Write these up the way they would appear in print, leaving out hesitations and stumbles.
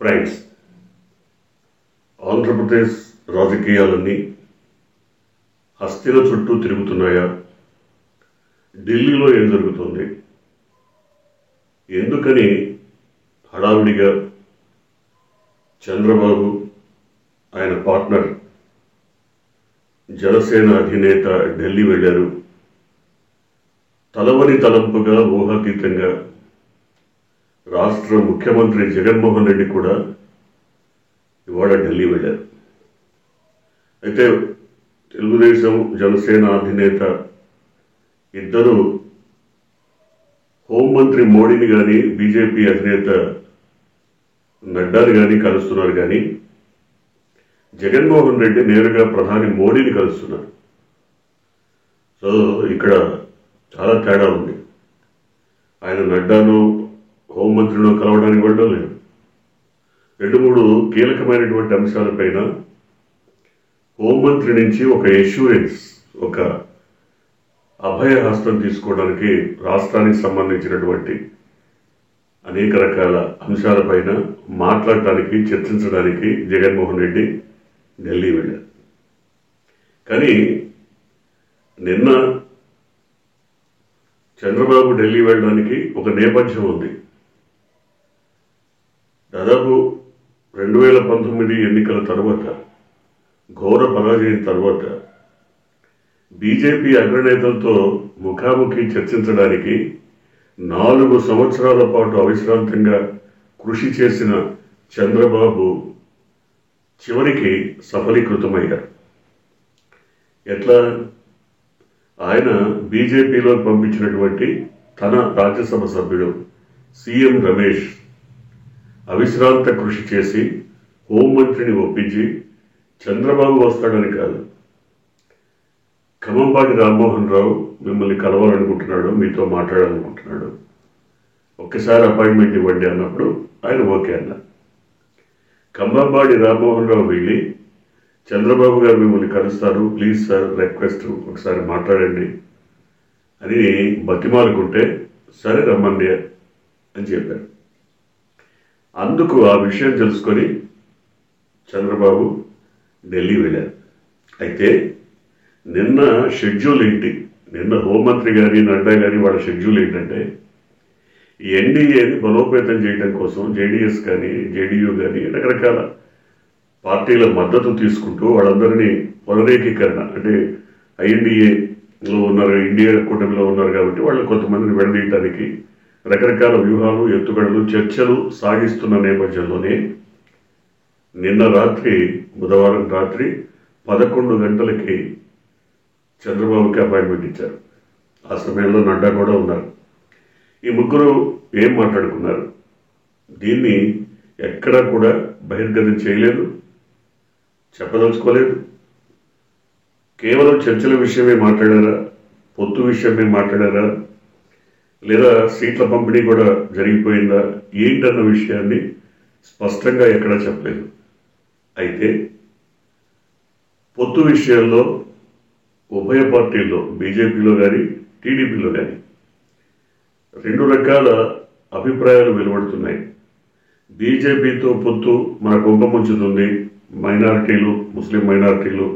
Friends, Andhra Pradesh రాజకీయాలన్నీ హస్తిల చుట్టూ తిరుగుతున్నాయా? ఢిల్లీలో ఏం జరుగుతుంది? ఎందుకని హడావిడిగా చంద్రబాబు ఆయన పార్ట్నర్ జనసేన అధినేత ఢిల్లీ వెళ్ళారు? తలవని తలంపుగా ఊహాతీతంగా రాష్ట్ర ముఖ్యమంత్రి జగన్మోహన్ రెడ్డి కూడా ఇవాళ ఢిల్లీ వెళ్ళారు. అయితే తెలుగుదేశం జనసేన అధినేత ఇద్దరు హోంమంత్రి మోడీని కానీ బీజేపీ అధినేత నడ్డాని కానీ కలుస్తున్నారు, కానీ జగన్మోహన్ రెడ్డి నేరుగా ప్రధాని మోడీని కలుస్తున్నారు. సో ఇక్కడ చాలా తేడా ఉంది. ఆయన నడ్డాను హోంమంత్రిలో కలవడానికి వెళ్ళడం లేదు. 2-3 కీలకమైనటువంటి అంశాలపైన హోంమంత్రి నుంచి ఒక ఎష్యూరెన్స్, ఒక అభయహస్తం తీసుకోవడానికి రాష్ట్రానికి సంబంధించినటువంటి అనేక రకాల అంశాలపైన మాట్లాడటానికి, చర్చించడానికి జగన్మోహన్ రెడ్డి ఢిల్లీ వెళ్ళారు. కానీ నిన్న చంద్రబాబు ఢిల్లీ వెళ్ళడానికి ఒక నేపథ్యం ఉంది. దాదాపు 2019 ఎన్నికల తర్వాత, ఘోర పరాజయం తర్వాత బీజేపీ అగ్రనేతలతో ముఖాముఖి చర్చించడానికి 4 సంవత్సరాల పాటు అవిశ్రాంతంగా కృషి చేసిన చంద్రబాబు చివరికి సఫలీకృతమయ్యారు. ఎట్లా? ఆయన బీజేపీలో పంపించినటువంటి తన రాజ్యసభ సభ్యుడు సీఎం రమేష్ అవిశ్రాంత కృషి చేసి హోంమంత్రిని ఒప్పించి చంద్రబాబు వస్తాడని కాదు, ఖమ్మంపాటి రామ్మోహన్ రావు మిమ్మల్ని కలవాలనుకుంటున్నాడు, మీతో మాట్లాడాలనుకుంటున్నాడు, ఒక్కసారి అపాయింట్మెంట్ ఇవ్వండి అన్నప్పుడు ఆయన ఓకే అన్నారు. ఖమ్మంపాటి రామ్మోహన్ రావు వెళ్ళి చంద్రబాబు గారు మిమ్మల్ని కలుస్తారు, ప్లీజ్ సార్, రిక్వెస్ట్, ఒకసారి మాట్లాడండి అని బతిమాలుకుంటే సరే రమ్మండి అని చెప్పారు. అందుకు ఆ విషయం తెలుసుకొని చంద్రబాబు ఢిల్లీ వెళ్ళారు. అయితే నిన్న షెడ్యూల్ ఏంటి? నిన్న హోంమంత్రి గారి నడ్డా గారి వాళ్ళ షెడ్యూల్ ఏంటంటే ఎన్డీఏని బలోపేతం చేయడం కోసం జేడీఎస్ కానీ జేడీయూ కానీ రకరకాల పార్టీల మద్దతు తీసుకుంటూ వాళ్ళందరినీ పునరేకీకరణ, అంటే ఐఎన్డీఏలో ఉన్నారు, ఇండియా కూటమిలో ఉన్నారు కాబట్టి వాళ్ళు కొంతమందిని విడదీయటానికి రకరకాల వ్యూహాలు, ఎత్తుగడలు, చర్చలు సాగిస్తున్న నేపథ్యంలోనే నిన్న రాత్రి, బుధవారం రాత్రి 11 గంటలకి చంద్రబాబుకి అపాయింట్మెంట్ ఇచ్చారు. ఆ సమయంలో నడ్డా కూడా ఉన్నారు. ఈ ముగ్గురు ఏం మాట్లాడుకున్నారు? దీన్ని ఎక్కడా కూడా బహిర్గతం చేయలేదు, చెప్పదలుచుకోలేదు. కేవలం చర్చల విషయమే మాట్లాడారా? పొత్తు విషయమే మాట్లాడారా? లేదా సీట్ల పంపిణీ కూడా జరిగిపోయిందా? ఏంటన్న విషయాన్ని స్పష్టంగా ఎక్కడా చెప్పలేదు. అయితే పొత్తు విషయాల్లో ఉభయ పార్టీల్లో, బీజేపీలో కానీ టీడీపీలో కానీ 2 రకాల అభిప్రాయాలు వెలువడుతున్నాయి. బీజేపీతో పొత్తు మన కుంభ ముంచుతుంది, మైనారిటీలు, ముస్లిం మైనారిటీలు,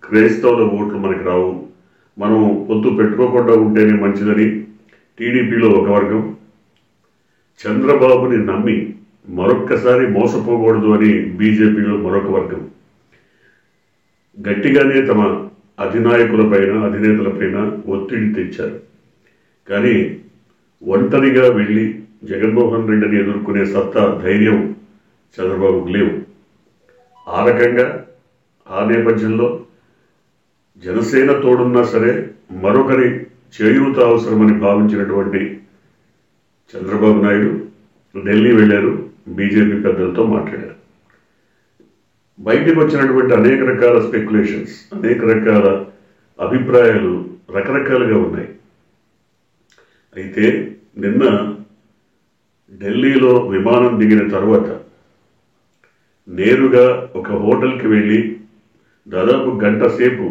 క్రైస్తవుల ఓట్లు మనకి రావు, మనం పొత్తు పెట్టుకోకుండా ఉంటేనే మంచిదని టీడీపీలో ఒక వర్గం, చంద్రబాబుని నమ్మి మరొక్కసారి మోసపోకూడదు అని బీజేపీలో మరొక వర్గం గట్టిగానే తమ అధినాయకులపైన, అధినేతలపైన ఒత్తిడి తెచ్చారు. కానీ ఒంటరిగా వెళ్ళి జగన్మోహన్ రెడ్డిని ఎదుర్కొనే సత్తా, ధైర్యం చంద్రబాబుకు లేవు. ఆ రకంగా ఆ నేపథ్యంలో జనసేన తోడున్నా సరే మరొకరి చేయూత అవసరమని భావించినటువంటి చంద్రబాబు నాయుడు ఢిల్లీ వెళ్ళారు, బీజేపీ పెద్దలతో మాట్లాడారు. బయటకు వచ్చినటువంటి అనేక రకాల స్పెక్యులేషన్స్, అనేక రకాల అభిప్రాయాలు రకరకాలుగా ఉన్నాయి. అయితే నిన్న ఢిల్లీలో విమానం దిగిన తర్వాత నేరుగా ఒక హోటల్కి వెళ్ళి దాదాపు గంట సేపు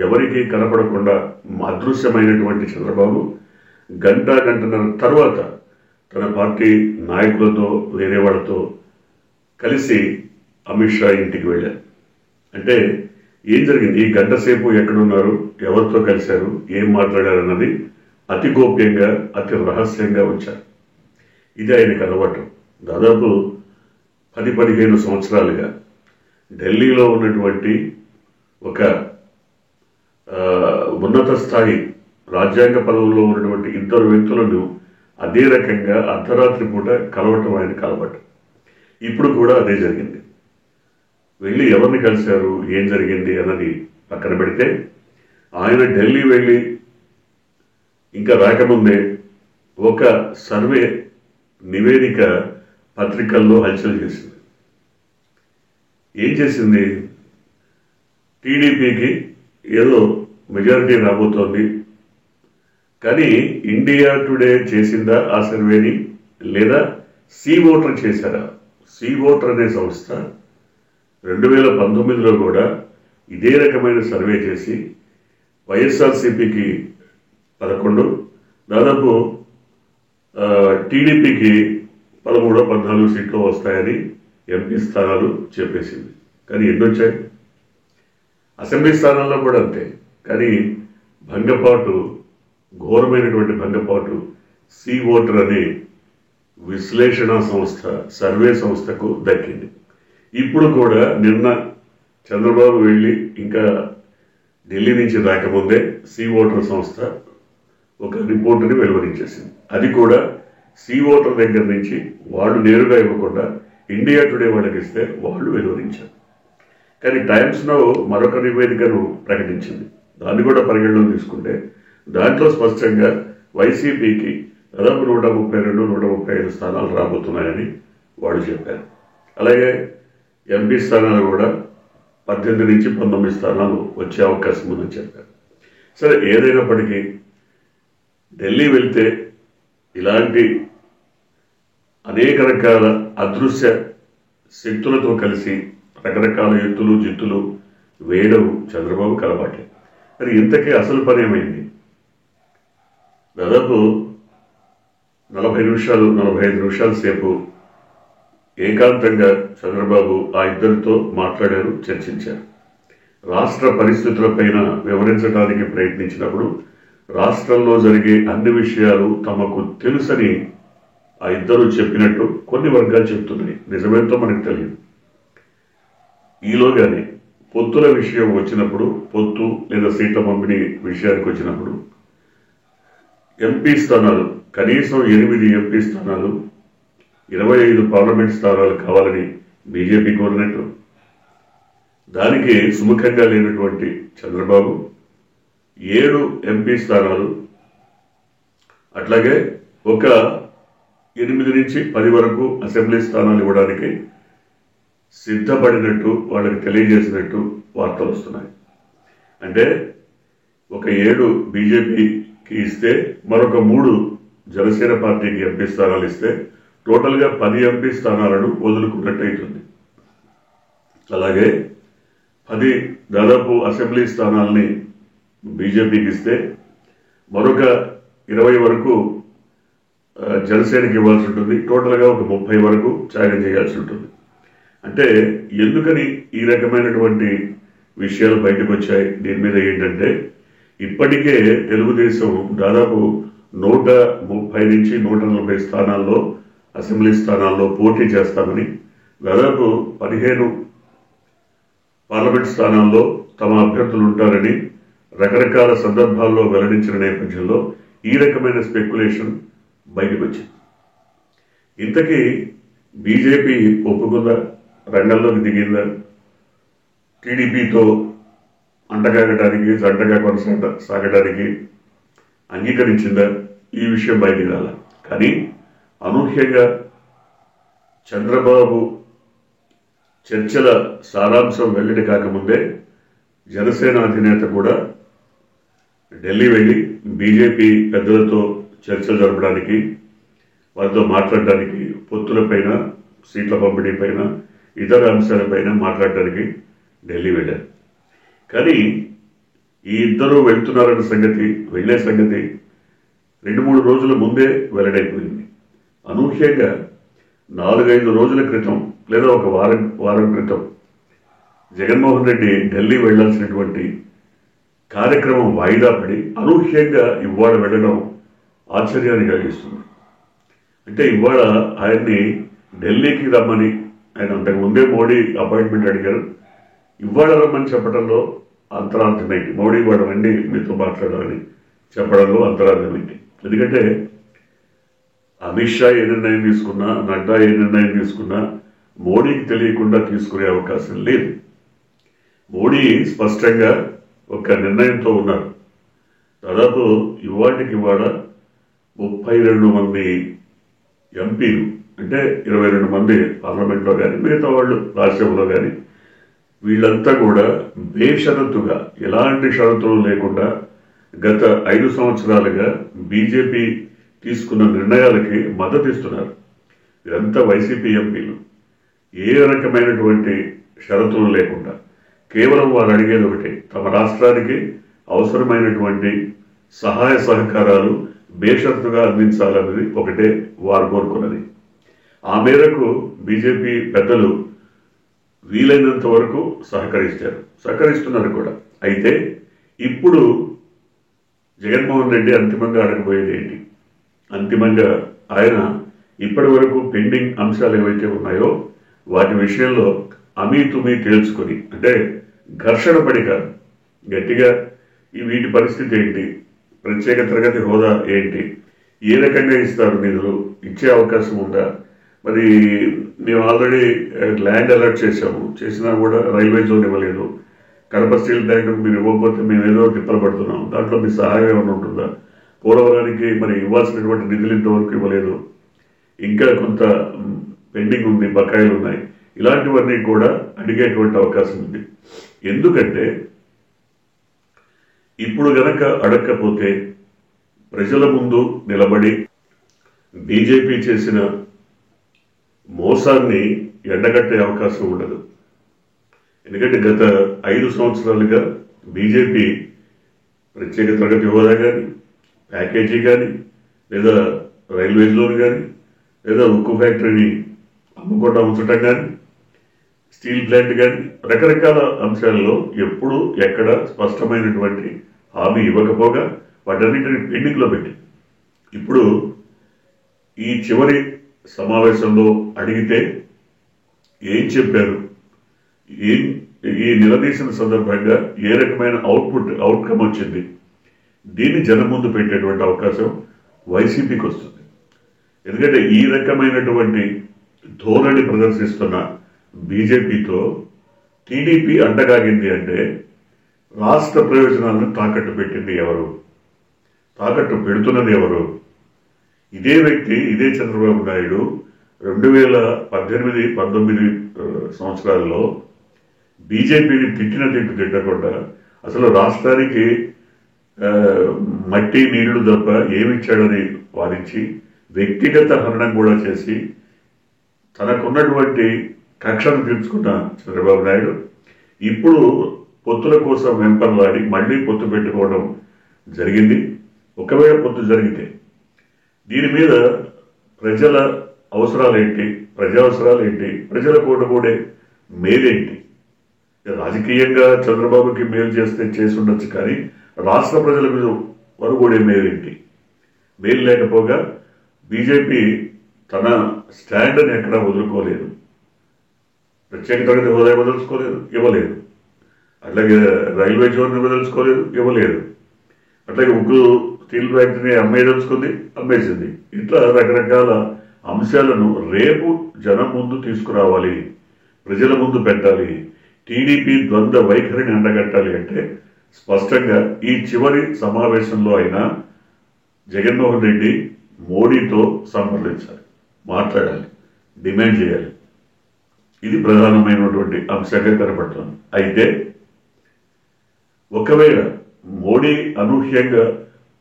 ఎవరికీ కనపడకుండా అదృశ్యమైనటువంటి చంద్రబాబు గంటన్నర తర్వాత తన పార్టీ నాయకులతో, వేరే వాళ్ళతో కలిసి అమిత్ షా ఇంటికి వెళ్ళారు. అంటే ఏం జరిగింది, ఈ గంట సేపు ఎక్కడున్నారు, ఎవరితో కలిశారు, ఏం మాట్లాడారన్నది అతి గోప్యంగా అతి రహస్యంగా వచ్చారు. ఇది ఆయనకు అలవాటు. దాదాపు 10-15 సంవత్సరాలుగా ఢిల్లీలో ఉన్నటువంటి ఒక ఉన్నత స్థాయి రాజ్యాంగ పదవుల్లో ఉన్నటువంటి ఇద్దరు వ్యక్తులను అదే రకంగా అర్ధరాత్రి పూట కలవటం ఆయనకు అలవాటు. ఇప్పుడు కూడా అదే జరిగింది. వెళ్ళి ఎవరిని కలిశారు, ఏం జరిగింది అన్నది పక్కన పెడితే, ఆయన ఢిల్లీ వెళ్ళి ఇంకా రాకముందే ఒక సర్వే నివేదిక పత్రికల్లో హల్చల్ చేసింది. ఏం చేసింది, టీడీపీకి ఏదో మెజారిటీ రాబోతోంది, కానీ ఇండియా టుడే చేసిందా ఆ సర్వేని, లేదా సీ ఓటర్ చేశారా? సీ ఓటర్ అనే సంస్థ 2019లో కూడా ఇదే రకమైన సర్వే చేసి వైఎస్ఆర్సీపీకి 11, దాదాపు టీడీపీకి 13-14 సీట్లు వస్తాయని ఎంపీ స్థానాలు చెప్పేసింది. కానీ ఎన్ని వచ్చాయి? అసెంబ్లీ స్థానాల్లో కూడా అంతే. కానీ భంగపాటు, ఘోరమైనటువంటి భంగపాటు సీ ఓటర్ అనే విశ్లేషణ సంస్థ, సర్వే సంస్థకు దక్కింది. ఇప్పుడు కూడా నిన్న చంద్రబాబు వెళ్ళి ఇంకా ఢిల్లీ నుంచి రాకముందే సీ ఓటర్ సంస్థ ఒక రిపోర్టుని వెలువరించేసింది. అది కూడా సీ ఓటర్ దగ్గర నుంచి వాళ్ళు నేరుగా ఇవ్వకుండా ఇండియా టుడే వాళ్ళకి ఇస్తే వాళ్ళు వెలువరించారు. కానీ టైమ్స్ నౌ మరొక నివేదికను ప్రకటించింది. దాన్ని కూడా పరిగణలో తీసుకుంటే దాంట్లో స్పష్టంగా వైసీపీకి దాదాపు 132-135 స్థానాలు రాబోతున్నాయని వాళ్ళు చెప్పారు. అలాగే ఎంపీ స్థానాలు కూడా 18-19 స్థానాలు వచ్చే అవకాశం ఉందని చెప్పారు. సరే, ఏదైనప్పటికీ ఢిల్లీ వెళ్తే ఇలాంటి అనేక రకాల అదృశ్య శక్తులతో కలిసి రకరకాల ఎత్తులు జిత్తులు వేయడం చంద్రబాబు కలవాటే. మరి ఇంతకీ అసలు పని ఏమైంది? దాదాపు 40-45 నిమిషాల సేపు ఏకాంతంగా చంద్రబాబు ఆ ఇద్దరితో మాట్లాడారు, చర్చించారు. రాష్ట్ర పరిస్థితులపైన వివరించడానికి ప్రయత్నించినప్పుడు రాష్ట్రంలో జరిగే అన్ని విషయాలు తమకు తెలుసని ఆ ఇద్దరు చెప్పినట్టు కొన్ని వర్గాలు చెప్తున్నాయి. నిజమేంతో మనకు తెలియదు. ఈలోగానే పొత్తుల విషయం వచ్చినప్పుడు, పొత్తు లేదా సీట్ల పంపిణీ విషయానికి వచ్చినప్పుడు ఎంపీ స్థానాలు కనీసం 8 ఎంపీ స్థానాలు, 25 పార్లమెంట్ స్థానాలు కావాలని బీజేపీ కోరినట్టు, దానికి సుముఖంగా లేనటువంటి చంద్రబాబు 7 ఎంపీ స్థానాలు, అట్లాగే ఒక 8-10 వరకు అసెంబ్లీ స్థానాలు ఇవ్వడానికి సిద్ధపడినట్టు వాళ్ళకి తెలియజేసినట్టు వార్తలు వస్తున్నాయి. అంటే ఒక 7 బీజేపీకి ఇస్తే మరొక 3 జనసేన పార్టీకి ఎంపీ స్థానాలు ఇస్తే టోటల్గా 10 ఎంపీ స్థానాలను వదులుకున్నట్టు అవుతుంది. అలాగే 10 దాదాపు అసెంబ్లీ స్థానాలని బీజేపీకి ఇస్తే మరొక 20 వరకు జనసేనకి ఇవ్వాల్సి ఉంటుంది. టోటల్గా ఒక 30 వరకు త్యాగం చేయాల్సి ఉంటుంది. అంటే ఎందుకని ఈ రకమైనటువంటి విషయాలు బయటకు వచ్చాయి? దీని మీద ఏంటంటే, ఇప్పటికే తెలుగుదేశం దాదాపు 130-140 స్థానాల్లో అసెంబ్లీ స్థానాల్లో పోటీ చేస్తామని, దాదాపు 15 పార్లమెంట్ స్థానాల్లో తమ అభ్యర్థులు ఉంటారని రకరకాల సందర్భాల్లో వెల్లడించిన నేపథ్యంలో ఈ రకమైన స్పెక్యులేషన్ బయటకు వచ్చింది. ఇంతకీ బీజేపీ ఒప్పుకుందా? రంగంలోకి దిగిందా? టీడీపీతో అంటగాగడానికి, జంటగా కొనసాగడానికి అంగీకరించిందా? ఈ విషయం బయటికి రాల. కానీ అనూహ్యంగా చంద్రబాబు చర్చల సారాంశం వెల్లడి కాకముందే జనసేన అధినేత కూడా ఢిల్లీ వెళ్ళి బీజేపీ పెద్దలతో చర్చలు జరపడానికి, వారితో మాట్లాడడానికి, పొత్తులపైన, సీట్ల పంపిణీ పైన, ఇతర అంశాలపైన మాట్లాడడానికి ఢిల్లీ వెళ్ళారు. కానీ ఈ ఇద్దరు వెళ్తున్నారన్న సంగతి, వెళ్లే సంగతి 2-3 రోజుల ముందే వెల్లడైపోయింది. అనూహ్యంగా 4-5 రోజుల క్రితం లేదా ఒక వారం క్రితం జగన్మోహన్ రెడ్డి ఢిల్లీ వెళ్లాల్సినటువంటి కార్యక్రమం వాయిదా పడి అనూహ్యంగా ఇవాళ వెళ్ళడం ఆశ్చర్యాన్ని కలిగిస్తుంది. అంటే ఇవాళ ఆయన్ని ఢిల్లీకి రమ్మని ఆయన అంతకుముందే మోడీ అపాయింట్మెంట్ అడిగారు. ఇవాళ రమ్మని చెప్పడంలో అంతరార్థం ఏంటి? మోడీ ఇవాళ రండి మీతో మాట్లాడాలని చెప్పడంలో అంతరార్థం ఏంటి? ఎందుకంటే అమిత్ షా ఏ నిర్ణయం తీసుకున్నా, నడ్డా ఏ నిర్ణయం తీసుకున్నా మోడీకి తెలియకుండా తీసుకునే అవకాశం లేదు. మోడీ స్పష్టంగా ఒక నిర్ణయంతో ఉన్నారు. దాదాపు ఇవాళ 32 మంది ఎంపీలు, అంటే 22 మంది పార్లమెంట్లో కానీ మిగతా వాళ్ళు రాజ్యసభలో కానీ, వీళ్ళంతా కూడా బేషరతుగా ఎలాంటి షరతులు లేకుండా గత 5 సంవత్సరాలుగా బీజేపీ తీసుకున్న నిర్ణయాలకి మద్దతు ఇస్తున్నారు. వీరంతా వైసీపీ ఎంపీలు. ఏ రకమైనటువంటి షరతులు లేకుండా కేవలం వారు అడిగేది ఒకటే, తమ రాష్ట్రానికి అవసరమైనటువంటి సహాయ సహకారాలు బేషరతుగా అందించాలన్నది ఒకటే వారు కోరుకున్నది. ఆ మేరకు బీజేపీ పెద్దలు వీలైనంత వరకు సహకరిస్తున్నారు కూడా. అయితే ఇప్పుడు జగన్మోహన్ రెడ్డి అంతిమంగా అడగబోయేది ఏంటి? అంతిమంగా ఆయన ఇప్పటి వరకు పెండింగ్ అంశాలు ఏవైతే ఉన్నాయో వాటి విషయంలో అమీతుమీ తేల్చుకొని, అంటే ఘర్షణ పడి కాదు, గట్టిగా వీటి పరిస్థితి ఏంటి, ప్రత్యేక తరగతి హోదా ఏంటి, ఏ రకంగా ఇస్తారు, నిధులు ఇచ్చే అవకాశం ఉందా, మరి మేము ఆల్రెడీ ల్యాండ్ అలర్ట్ చేసినా కూడా రైల్వే జోన్ ఇవ్వలేదు, కడప స్టీల్ ప్లాంట్ మీరు ఇవ్వకపోతే మేము ఏదో తిప్పలు పడుతున్నాం, దాంట్లో మీ సహాయం ఏమైనా ఉంటుందా, పోలవరానికి మరి ఇవ్వాల్సినటువంటి నిధులు ఇంతవరకు ఇవ్వలేదు, ఇంకా కొంత పెండింగ్ ఉంది, బకాయిలు ఉన్నాయి, ఇలాంటివన్నీ కూడా అడిగేటువంటి అవకాశం ఉంది. ఎందుకంటే ఇప్పుడు గనక అడగకపోతే ప్రజల ముందు నిలబడి బీజేపీ చేసిన మోసాన్ని ఎండగట్టే అవకాశం ఉండదు. ఎందుకంటే గత 5 సంవత్సరాలుగా బీజేపీ ప్రత్యేక తరగతి హోదా కానీ, ప్యాకేజీ కానీ, లేదా రైల్వే జోన్ కానీ, లేదా ఉక్కు ఫ్యాక్టరీని అమ్ముకుండా ఉంచటం కానీ, స్టీల్ ప్లాంట్ కానీ, రకరకాల అంశాలలో ఎప్పుడు ఎక్కడ స్పష్టమైనటువంటి హామీ ఇవ్వకపోగా వాటన్నింటినీ పెండింగ్లో పెట్టి ఇప్పుడు ఈ చివరి సమావేశంలో అడిగితే ఏం చెప్పారు, ఈ నిలదీసిన సందర్భంగా ఏ రకమైన అవుట్కమ్ వచ్చింది, దీన్ని జనం ముందు పెట్టేటువంటి అవకాశం వైసీపీకి వస్తుంది. ఎందుకంటే ఈ రకమైనటువంటి ధోరణి ప్రదర్శిస్తున్న బీజేపీతో టీడీపీ అంటగాగింది అంటే రాష్ట్ర ప్రయోజనాలను తాకట్టు పెట్టింది ఎవరు, తాకట్టు పెడుతున్నది ఎవరు? ఇదే వ్యక్తి, ఇదే చంద్రబాబు నాయుడు 2018-19 సంవత్సరాల్లో బీజేపీని తిట్టకుండా అసలు రాష్ట్రానికి మట్టి నీళ్లు తప్ప ఏమిచ్చాడని వాదించి వ్యక్తిగత హరణం కూడా చేసి తనకున్నటువంటి కక్షను తీర్చుకున్న చంద్రబాబు నాయుడు ఇప్పుడు పొత్తుల కోసం వెంపర్లాడి మళ్లీ పొత్తు పెట్టుకోవడం జరిగింది. ఒకవేళ పొత్తు జరిగితే దీని మీద ప్రజల అవసరాలేంటి, ప్రజావసరాలేంటి, ప్రజల కోటకూడే మేలేంటి? రాజకీయంగా చంద్రబాబుకి మేలు చేసి ఉండొచ్చు, కానీ రాష్ట్ర ప్రజలకు వరగూడే మేలేంటి? మేలు లేకపోగా బీజేపీ తన స్టాండ్ని ఎక్కడా వదులుకోలేదు. ప్రత్యేక తరగతి హోదా ఇవ్వలేదు, అట్లాగే రైల్వే జోన్ వదలుచుకోలేదు, ఇవ్వలేదు, అట్లాగే ఉక్కు స్టీల్ ఫ్యాక్టరీని అమ్మేసింది. ఇట్లా రకరకాల అంశాలను రేపు జనం ముందు తీసుకురావాలి, ప్రజల ముందు పెట్టాలి. టీడీపీ ద్వంద్వ వైఖరిని ఎండగట్టాలి అంటే స్పష్టంగా ఈ చివరి సమావేశంలో అయినా జగన్మోహన్ రెడ్డి మోడీతో సంప్రదించాలి, మాట్లాడాలి, డిమాండ్ చేయాలి. ఇది ప్రధానమైనటువంటి అంశంగా కనపడుతుంది. అయితే ఒకవేళ మోడీ అనూహ్యంగా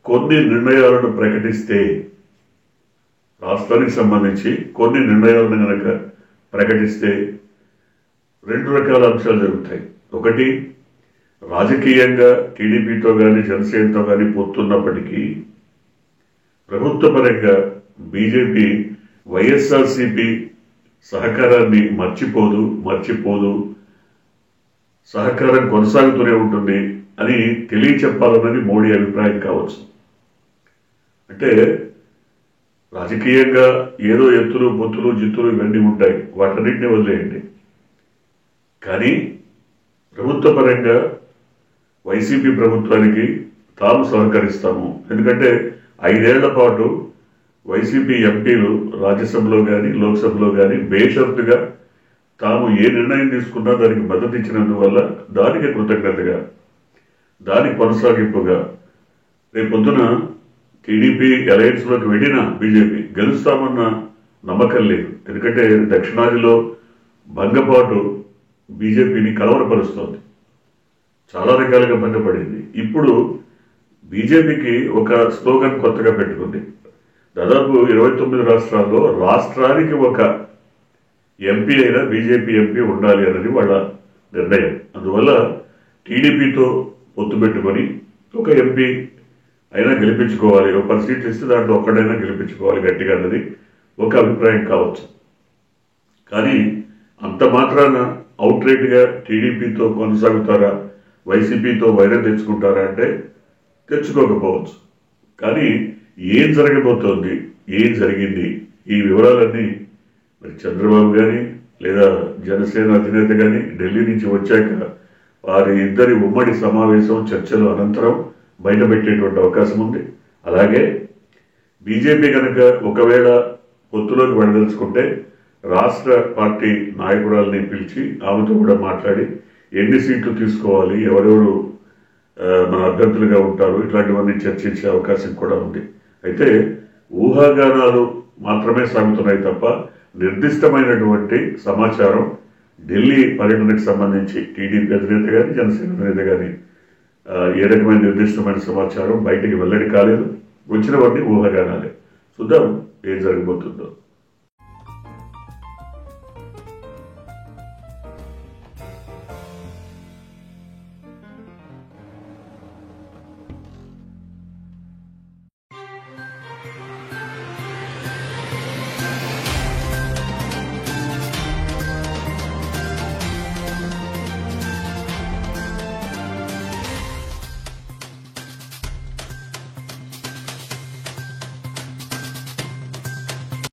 కొన్ని నిర్ణయాలను ప్రకటిస్తే, రాష్ట్రానికి సంబంధించి కొన్ని నిర్ణయాలను కనుక ప్రకటిస్తే 2 రకాల అంశాలు జరుగుతాయి. ఒకటి, రాజకీయంగా టీడీపీతో కానీ జనసేనతో కానీ పొత్తున్నప్పటికీ ప్రభుత్వ పరంగా బీజేపీ వైఎస్ఆర్సీపీ సహకారాన్ని మర్చిపోదు, సహకారం కొనసాగుతూనే ఉంటుంది అని తెలియచెప్పాలన్నది మోడీ అభిప్రాయం కావచ్చు. అంటే రాజకీయంగా ఏదో ఎత్తులు పొత్తులు జిత్తులు ఇవన్నీ ఉంటాయి, వాటన్నింటినీ వదిలేయండి. కానీ ప్రభుత్వ పరంగా వైసీపీ ప్రభుత్వానికి తాము సహకరిస్తాము. ఎందుకంటే 5 ఏళ్ల పాటు వైసీపీ ఎంపీలు రాజ్యసభలో కానీ లోక్సభలో కానీ బేషరతుగా తాము ఏ నిర్ణయం తీసుకున్నా దానికి మద్దతు ఇచ్చినందువల్ల దానికి కృతజ్ఞతగా, దానికి కొనసాగింపుగా రేపొద్దున టీడీపీ అలయన్స్లోకి వెళ్ళినా బీజేపీ గెలుస్తామన్న నమ్మకం లేదు. ఎందుకంటే దక్షిణాదిలో భంగపాటు బీజేపీని కలవరపరుస్తోంది, చాలా రకాలుగా భంగపడింది. ఇప్పుడు బీజేపీకి ఒక స్లోగన్ కొత్తగా పెట్టుకుంది. దాదాపు 29 రాష్ట్రాల్లో రాష్ట్రానికి ఒక ఎంపీ అయినా బీజేపీ ఎంపీ ఉండాలి అన్నది వాళ్ళ నిర్ణయం. అందువల్ల టీడీపీతో పొత్తు పెట్టుకొని ఒక ఎంపీ అయినా గెలిపించుకోవాలి, ఒక 10 సీట్లు ఇస్తే దాంట్లో ఒక్కడైనా గెలిపించుకోవాలి గట్టిగా అన్నది ఒక అభిప్రాయం కావచ్చు. కానీ అంత మాత్రాన అవుట్ రైట్గా టీడీపీతో కొనసాగుతారా, వైసీపీతో వైరం తెచ్చుకుంటారా అంటే తెచ్చుకోకపోవచ్చు. కానీ ఏం జరగబోతోంది, ఏం జరిగింది, ఈ వివరాలన్నీ మరి చంద్రబాబు కానీ లేదా జనసేన అధినేత కానీ ఢిల్లీ నుంచి వచ్చాక వారి ఇద్దరి ఉమ్మడి సమావేశం చర్చల అనంతరం బయటపెట్టేటువంటి అవకాశం ఉంది. అలాగే బీజేపీ కనుక ఒకవేళ పొత్తులోకి వెళ్ళదలుచుకుంటే రాష్ట్ర పార్టీ నాయకురాలని పిలిచి ఆమెతో కూడా మాట్లాడి ఎన్ని సీట్లు తీసుకోవాలి, ఎవరెవరు మన అభ్యర్థులుగా ఉంటారు, ఇట్లాంటివన్నీ చర్చించే అవకాశం కూడా ఉంది. అయితే ఊహాగానాలు మాత్రమే సాగుతున్నాయి తప్ప నిర్దిష్టమైనటువంటి సమాచారం ఢిల్లీ పర్యటనకు సంబంధించి టీడీపీ అధినేత కానీ జనసేన అధినేత కానీ ఏ రకమైన నిర్దిష్టమైన సమాచారం బయటికి వెల్లడి కాలేదు. వచ్చినవన్నీ ఊహాగానాలే. చూద్దాం ఏం జరగబోతుందో.